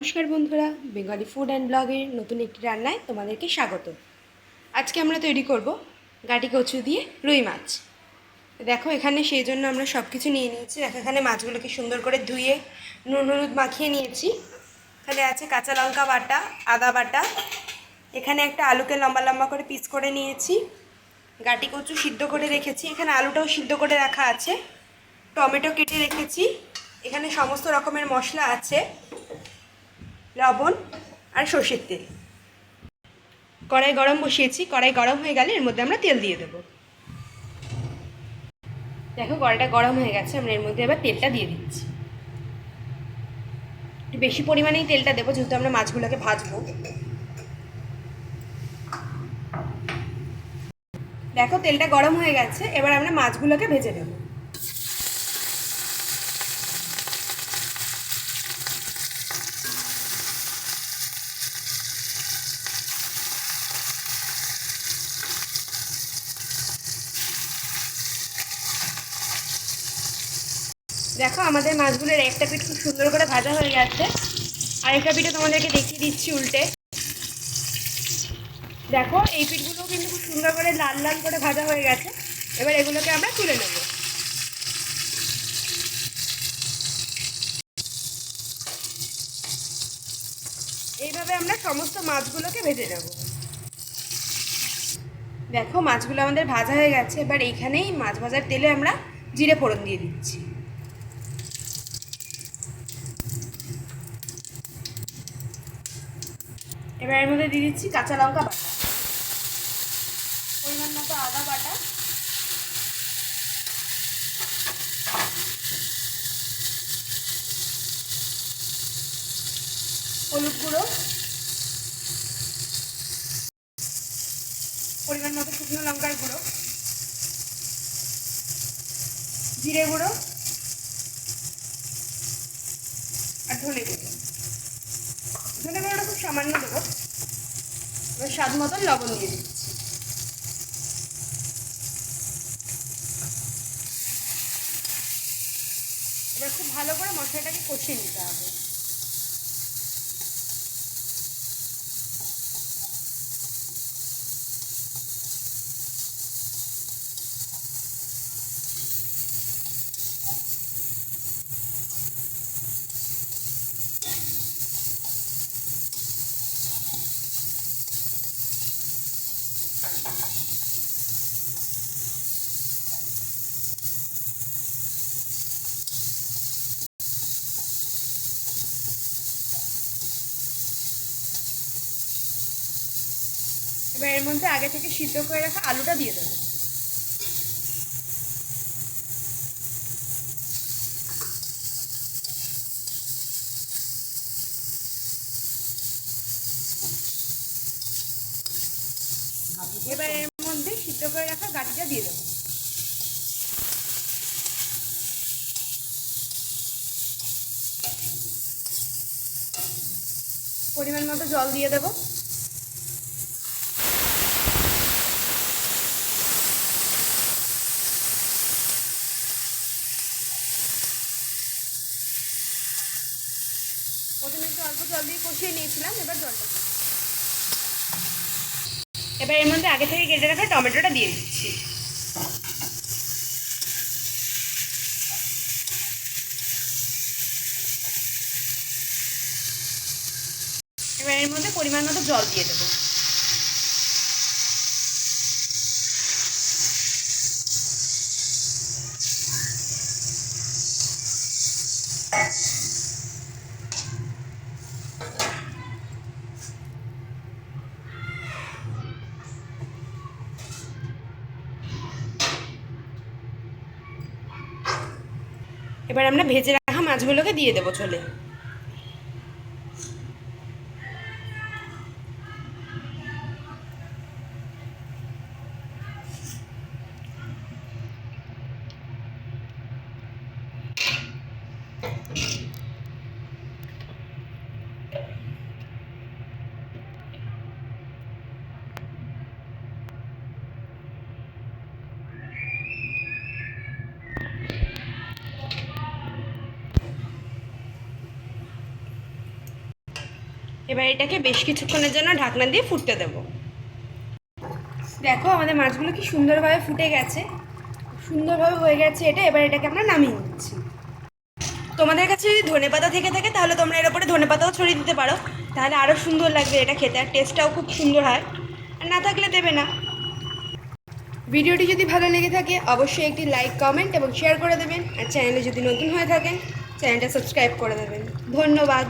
নমস্কার বন্ধুরা, Bengali food and ব্লগের নতুন একটি রান্নায় তোমাদেরকে স্বাগত। আজকে আমরা তৈরি করব গাটি কচু দিয়ে রুই মাছ। দেখো এখানে সেই জন্য আমরা সব কিছু নিয়ে নিয়েছি। এখানে মাছগুলোকে সুন্দর করে ধুয়ে নুন হলুদ মাখিয়ে নিয়েছি। এখানে আছে কাঁচা লঙ্কা বাটা, আদা বাটা। এখানে একটা আলুকে লম্বা লম্বা করে পিস করে নিয়েছি। গাটি কচু সিদ্ধ করে রেখেছি, এখানে আলুটাও সিদ্ধ করে রাখা আছে। টমেটো কেটে রেখেছি। এখানে সমস্ত রকমের মশলা আছে, লবণ আর সর্ষের তেল। কড়াই গরম বসিয়েছি, কড়াই গরম হয়ে গেলে এর মধ্যে আমরা তেল দিয়ে দেবো। দেখো কড়াইটা গরম হয়ে গেছে, আমরা এর মধ্যে এবার তেলটা দিয়ে দিচ্ছি। একটু বেশি পরিমাণেই তেলটা দেবো, যেহেতু আমরা মাছগুলোকে ভাজবো। দেখো তেলটা গরম হয়ে গেছে, এবার আমরা মাছগুলোকে ভেজে নেব। দেখো আমাদের মাছগুলোর একটা পিঠ খুব সুন্দর করে ভাজা হয়ে গেছে, আর একটা পিঠে তোমাদেরকে দেখিয়ে দিচ্ছি উল্টে। দেখো এই পিঠগুলো কিন্তু খুব সুন্দর করে লাল লাল করে ভাজা হয়ে গেছে। এবার এগুলোকে আমরা তুলে নেব। এইভাবে আমরা সমস্ত মাছগুলোকে ভেজে নেব। দেখো মাছগুলো আমাদের ভাজা হয়ে গেছে, এবার এইখানেই মাছ ভাজার তেলে আমরা জিরে ফোড়ন দিয়ে দিচ্ছি। এবার এর মধ্যে দিয়ে দিচ্ছি কাঁচা লঙ্কা বাটা, পরিমাণ মতো আদা বাটা, হলুদ গুঁড়ো, পরিমাণ মতো শুকনো লঙ্কার গুঁড়ো, জিরে গুঁড়ো আর ধনে গুঁড়ো। ধনে গুঁড়োটা খুব সামান্য দেবো। এবার স্বাদ মতন লবণ দিয়ে দিচ্ছি। এবার খুব ভালো করে মশলাটাকে কষিয়ে নিতে হবে। এবার এর মধ্যে আগে থেকে সিদ্ধ করে রাখা আলুটা দিয়ে দেবো। এবার এর মধ্যে সিদ্ধ করে রাখা গাটিটা দিয়ে দেবো। পরিমাণ মতো জল দিয়ে দেবো। প্রথমে একটু অল্প জল দিয়ে কষিয়ে নিয়েছিলাম, এবার জলটা দিই। এবার এর মধ্যে আগে থেকে কেটে রাখা টমেটোটা দিয়ে দিচ্ছি। এবার এর মধ্যে পরিমাণ মতো জল দিয়ে দেবো। এবার আমরা ভেজে রাখা মাছগুলোকে দিয়ে দেবো ঝোলে। এবার এটাকে বেশ কিছুক্ষণের জন্য ঢাকনা দিয়ে ফুটতে দেবো। দেখো আমাদের মাছগুলো কি সুন্দরভাবে ফুটে গেছে, সুন্দরভাবে হয়ে গেছে এটা। এবার এটাকে আমরা নামিয়ে নিচ্ছি। তোমাদের কাছে যদি ধনেপাতা থেকে থাকে তাহলে তোমরা এর উপরে ধনেপাতাও ছড়িয়ে দিতে পারো, তাহলে আরও সুন্দর লাগবে এটা খেতে, আর টেস্টটাও খুব সুন্দর হয়। আর না থাকলে দেবে না। ভিডিওটি যদি ভালো লেগে থাকে অবশ্যই একটি লাইক, কমেন্ট এবং শেয়ার করে দেবেন। আর চ্যানেলে যদি নতুন হয়ে থাকেন চ্যানেলটা সাবস্ক্রাইব করে দেবেন। ধন্যবাদ।